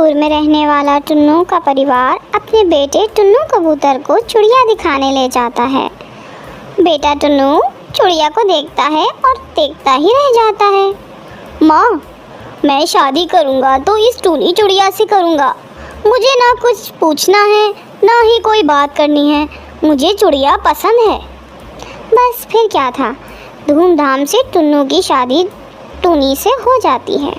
दूर में रहने वाला टुन्नू का परिवार अपने बेटे टुन्नू कबूतर को चिड़िया दिखाने ले जाता है। बेटा टुन्नू चिड़िया को देखता है और देखता ही रह जाता है। माँ, मैं शादी करूँगा तो इस टूनी चिड़िया से करूँगा। मुझे ना कुछ पूछना है ना ही कोई बात करनी है, मुझे चिड़िया पसंद है। बस फिर क्या था, धूमधाम से टुन्नू की शादी टूनी से हो जाती है।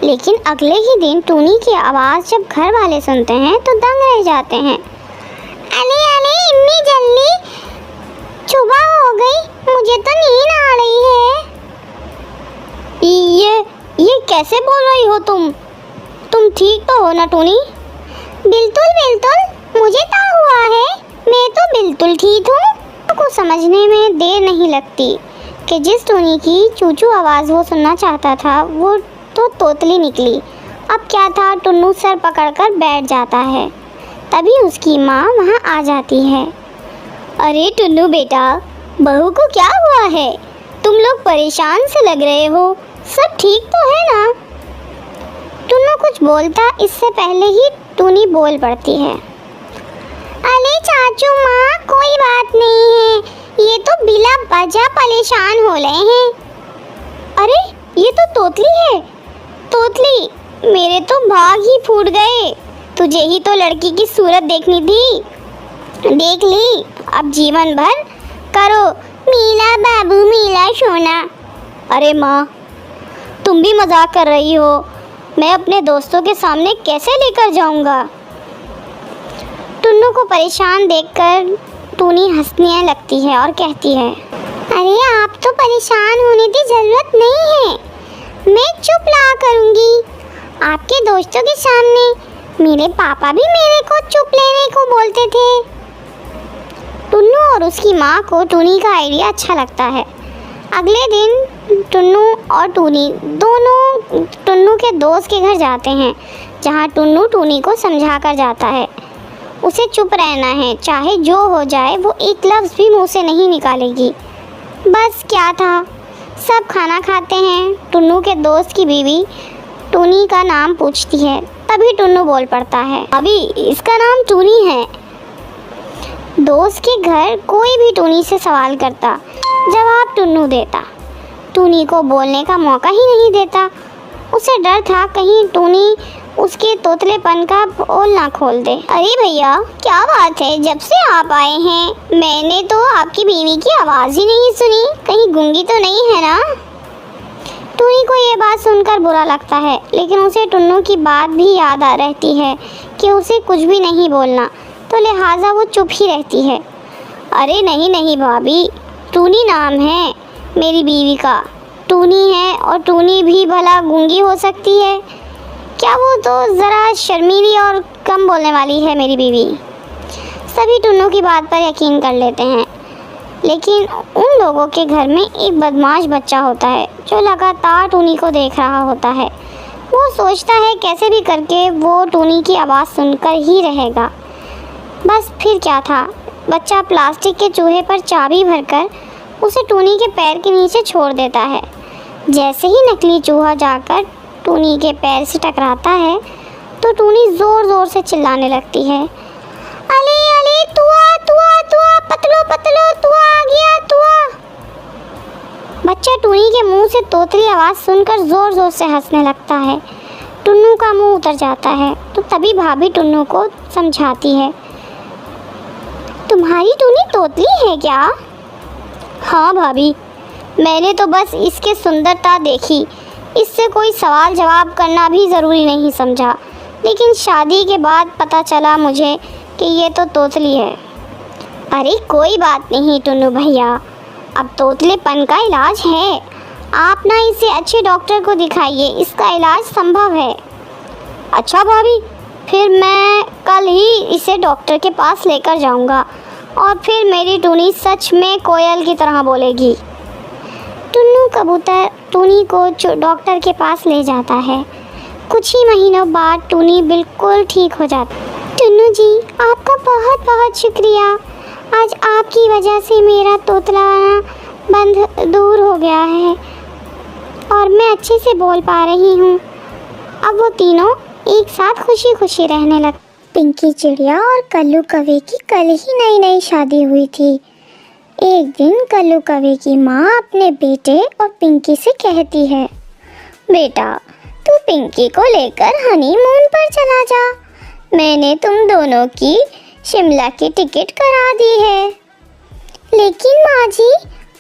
लेकिन अगले ही दिन टूनी की आवाज़ जब घर वाले सुनते हैं तो दंग रह जाते हैं। अरे अरे, इतनी जल्दी सुबह हो गई, मुझे तो नींद आ रही है। ये कैसे बोल रही हो तुम ठीक तो हो ना टूनी? बिल्कुल बिल्कुल, मुझे क्या हुआ है, मैं तो बिल्कुल ठीक हूँ। को समझने में देर नहीं लगती कि जिस टूनी की चूचू आवाज़ वो सुनना चाहता था वो तो तोतली निकली। अब क्या था, टुन्नू सर पकड़कर बैठ जाता है। तभी उसकी माँ वहाँ आ जाती है। अरे टुन्नू बेटा, बहू को क्या हुआ है? तुम लोग परेशान से लग रहे हो, सब ठीक तो है ना? टुन्नू कुछ बोलता इससे पहले ही टूनी बोल पड़ती है। अरे चाचू माँ, कोई बात नहीं है, ये तो बिला वजह परेशान हो रहे हैं। अरे ये तो तोतली है। तोतली, मेरे तो भाग ही फूट गए। तुझे ही तो लड़की की सूरत देखनी थी, देख ली। अब जीवन भर करो मीला बाबू मीला सोना। अरे माँ, तुम भी मजाक कर रही हो, मैं अपने दोस्तों के सामने कैसे लेकर जाऊंगा? टुन्नू को परेशान देखकर टूनी हंसने लगती है और कहती है, अरे आप तो परेशान होने की ज़रूरत नहीं है, मैं चुप रहा करूँगी आपके दोस्तों के सामने। मेरे पापा भी मेरे को चुप लेने को बोलते थे। टुन्नू और उसकी माँ को टूनी का आइडिया अच्छा लगता है। अगले दिन टुन्नू और टूनी दोनों टुन्नू के दोस्त के घर जाते हैं, जहाँ टुन्नू टूनी को समझा कर जाता है उसे चुप रहना है, चाहे जो हो जाए वो एक लफ्ज़ भी मुँह से नहीं निकालेगी। बस क्या था, सब खाना खाते हैं। टुन्नू के दोस्त की बीवी टूनी का नाम पूछती है, तभी टुन्नू बोल पड़ता है, अभी इसका नाम टूनी है। दोस्त के घर कोई भी टूनी से सवाल करता, जवाब टुन्नू देता, टूनी को बोलने का मौका ही नहीं देता। उसे डर था कहीं टूनी उसके तोतलेपन का पोल ना खोल दे। अरे भैया, क्या बात है, जब से आप आए हैं मैंने तो आपकी बीवी की आवाज़ ही नहीं सुनी, कहीं गूंगी तो नहीं है ना? टूनी को ये बात सुनकर बुरा लगता है, लेकिन उसे टुन्नू की बात भी याद आ रहती है कि उसे कुछ भी नहीं बोलना, तो लिहाजा वो चुप ही रहती है। अरे नहीं नहीं भाभी, टूनी नाम है मेरी बीवी का, टूनी है, और टूनी भी भला गूंगी हो सकती है क्या? वो तो ज़रा शर्मीली और कम बोलने वाली है मेरी बीवी। सभी टुन्नू की बात पर यकीन कर लेते हैं, लेकिन उन लोगों के घर में एक बदमाश बच्चा होता है जो लगातार टूनी को देख रहा होता है। वो सोचता है कैसे भी करके वो टूनी की आवाज़ सुनकर ही रहेगा। बस फिर क्या था, बच्चा प्लास्टिक के चूहे पर चाबी भरकर उसे टूनी के पैर के नीचे छोड़ देता है। जैसे ही नकली चूहा जाकर टूनी के पैर से टकराता है तो टूनी ज़ोर ज़ोर से चिल्लाने लगती है, अले अले तुआ तुआ तुआ, पतलो पतलो तुआ आ गया तुआ। बच्चा टूनी के मुंह से तोतली आवाज़ सुनकर ज़ोर ज़ोर से हंसने लगता है। टुन्नू का मुंह उतर जाता है, तो तभी भाभी टुन्नू को समझाती है, तुम्हारी टूनी तोतली है क्या? हाँ भाभी, मैंने तो बस इसकी सुंदरता देखी, इससे कोई सवाल जवाब करना भी ज़रूरी नहीं समझा, लेकिन शादी के बाद पता चला मुझे कि ये तो तोतली है। अरे कोई बात नहीं टुन्नू भैया, अब तोतलेपन का इलाज है, आप ना इसे अच्छे डॉक्टर को दिखाइए, इसका इलाज संभव है। अच्छा भाभी, फिर मैं कल ही इसे डॉक्टर के पास लेकर जाऊंगा और फिर मेरी टूनी सच में कोयल की तरह बोलेगी। टुन्नू कबूतर टूनी को डॉक्टर के पास ले जाता है। कुछ ही महीनों बाद टूनी बिल्कुल ठीक हो जाती। टुन्नू जी, आपका बहुत बहुत शुक्रिया, आज आपकी वजह से मेरा तोतलाना बंद दूर हो गया है और मैं अच्छे से बोल पा रही हूँ। अब वो तीनों एक साथ खुशी खुशी रहने लग। पिंकी चिड़िया और कल्लू कौवे की कल ही नई नई शादी हुई थी। एक दिन कल्लू कौवे की माँ अपने बेटे और पिंकी से कहती है, बेटा तू पिंकी को लेकर हनीमून पर चला जा। मैंने तुम दोनों की शिमला की टिकट करा दी है। लेकिन माँ जी,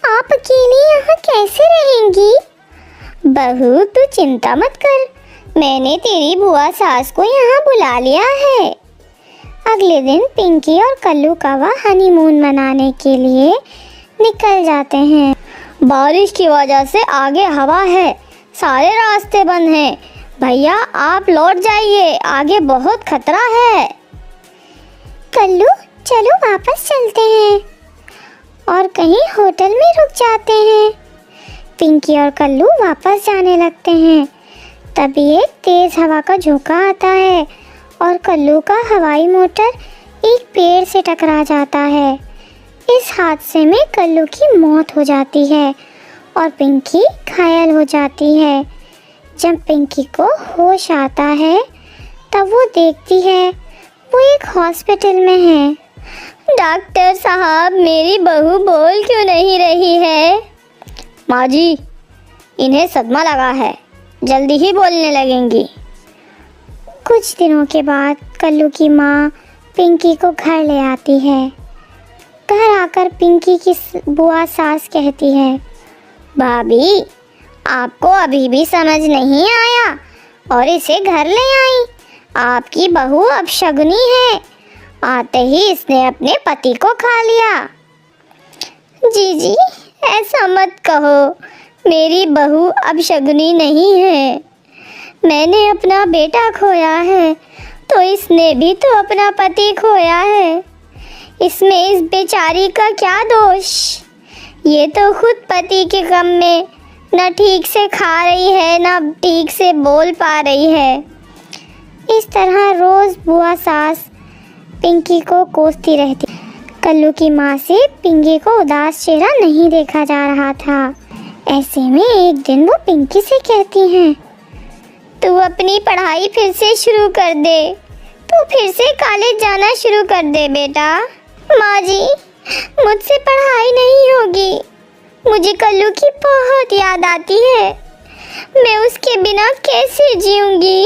आप अकेली यहाँ कैसे रहेंगी? बहू तू चिंता मत कर, मैंने तेरी बुआ सास को यहाँ बुला लिया है। अगले दिन पिंकी और कल्लू कौवा हनीमून मनाने के लिए निकल जाते हैं। बारिश की वजह से आगे हवा है, सारे रास्ते बंद हैं। भैया आप लौट जाइए, आगे बहुत खतरा है। कल्लू चलो वापस चलते हैं और कहीं होटल में रुक जाते हैं। पिंकी और कल्लू वापस जाने लगते हैं। तभी एक तेज हवा का झोंका आता है और कल्लू का हवाई मोटर एक पेड़ से टकरा जाता है। इस हादसे में कल्लू की मौत हो जाती है और पिंकी घायल हो जाती है। जब पिंकी को होश आता है तब वो देखती है वो एक हॉस्पिटल में है। डॉक्टर साहब, मेरी बहू बोल क्यों नहीं रही है? माँ जी, इन्हें सदमा लगा है, जल्दी ही बोलने लगेंगी। कुछ दिनों के बाद कल्लू की माँ पिंकी को घर ले आती है। घर आकर पिंकी की बुआ सास कहती है, भाभी आपको अभी भी समझ नहीं आया और इसे घर ले आई। आपकी बहू अपशगुनी है, आते ही इसने अपने पति को खा लिया। जी ऐसा मत कहो, मेरी बहू अपशगुनी नहीं है। मैंने अपना बेटा खोया है तो इसने भी तो अपना पति खोया है। इसमें इस बेचारी का क्या दोष? ये तो खुद पति के गम में न ठीक से खा रही है न ठीक से बोल पा रही है। इस तरह रोज बुआ सास पिंकी को कोसती रहती। कल्लू की माँ से पिंकी को उदास चेहरा नहीं देखा जा रहा था। ऐसे में एक दिन वो पिंकी से कहती हैं, तू अपनी पढ़ाई फिर से शुरू कर दे, तू फिर से कॉलेज जाना शुरू कर दे बेटा। माँ जी, मुझसे पढ़ाई नहीं होगी, मुझे कल्लू की बहुत याद आती है। मैं उसके बिना कैसे जीऊंगी,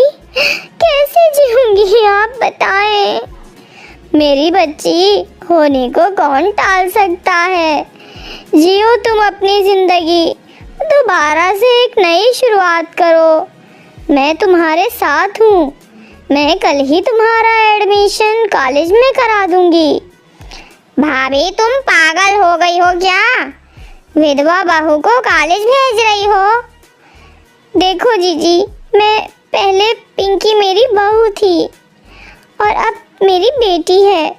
आप बताएं। मेरी बच्ची होने को कौन टाल सकता है? जियो तुम अपनी ज़िंदगी, दोबारा से एक नई शुरुआत करो। मैं तुम्हारे साथ हूँ, मैं कल ही तुम्हारा एडमिशन कॉलेज में करा दूंगी। भाभी तुम पागल हो गई हो क्या? विधवा बहू को कॉलेज भेज रही हो? देखो जीजी, मैं पहले पिंकी मेरी बहू थी और अब मेरी बेटी है।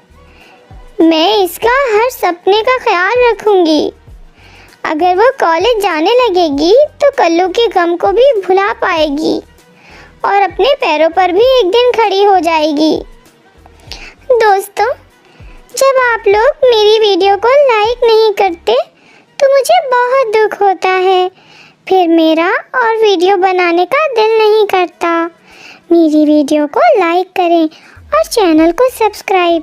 मैं इसका हर सपने का ख्याल रखूंगी। अगर वो कॉलेज जाने लगेगी तो कल्लू के गम को भी भुला पाएगी और अपने पैरों पर भी एक दिन खड़ी हो जाएगी। दोस्तों, जब आप लोग मेरी वीडियो को लाइक नहीं करते तो मुझे बहुत दुख होता है, फिर मेरा और वीडियो बनाने का दिल नहीं करता। मेरी वीडियो को लाइक करें और चैनल को सब्सक्राइब,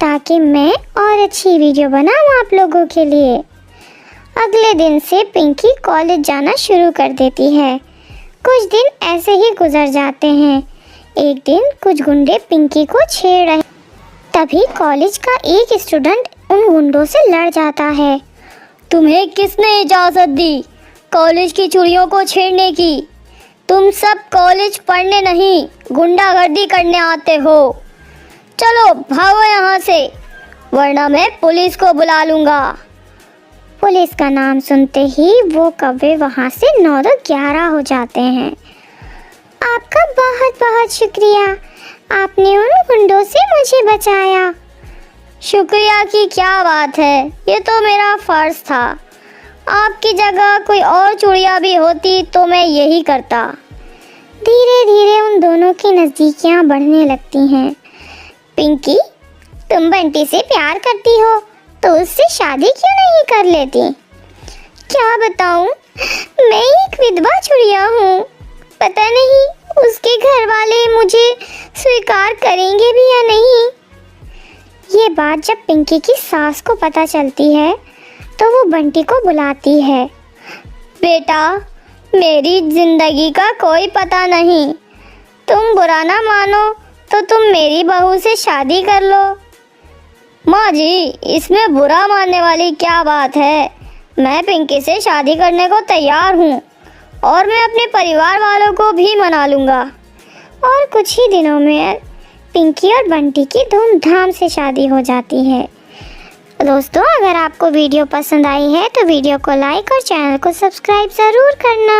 ताकि मैं और अच्छी वीडियो बनाऊं आप लोगों के लिए। अगले दिन से पिंकी कॉलेज जाना शुरू कर देती है। कुछ दिन ऐसे ही गुजर जाते हैं। एक दिन कुछ गुंडे पिंकी को छेड़ रहे, तभी कॉलेज का एक स्टूडेंट उन गुंडों से लड़ जाता है। तुम्हें किसने इजाज़त दी कॉलेज की चूड़ियों को छेड़ने की? तुम सब कॉलेज पढ़ने नहीं, गुंडागर्दी करने आते हो। चलो भागो यहाँ से, वरना मैं पुलिस को बुला लूँगा। पुलिस का नाम सुनते ही वो कौवे वहाँ से 9-11 हो जाते हैं। आपका बहुत बहुत शुक्रिया, आपने उन गुंडों से मुझे बचाया। शुक्रिया की क्या बात है, ये तो मेरा फ़र्ज़ था। आपकी जगह कोई और चूड़ियाँ भी होती तो मैं यही करता। धीरे धीरे उन दोनों की नज़दीकियाँ बढ़ने लगती हैं। पिंकी, तुम बंटी से प्यार करती हो तो उससे शादी क्यों नहीं कर लेती? क्या बताऊँ, मैं एक विधवा चुड़िया हूँ। पता नहीं उसके घर वाले मुझे स्वीकार करेंगे भी या नहीं। ये बात जब पिंकी की सास को पता चलती है तो वो बंटी को बुलाती है। बेटा, मेरी जिंदगी का कोई पता नहीं, तुम बुरा ना मानो तो तुम मेरी बहू से शादी कर लो। माँ जी, इसमें बुरा मानने वाली क्या बात है? मैं पिंकी से शादी करने को तैयार हूँ और मैं अपने परिवार वालों को भी मना लूँगा। और कुछ ही दिनों में पिंकी और बंटी की धूमधाम से शादी हो जाती है। दोस्तों, अगर आपको वीडियो पसंद आई है तो वीडियो को लाइक और चैनल को सब्सक्राइब ज़रूर करना।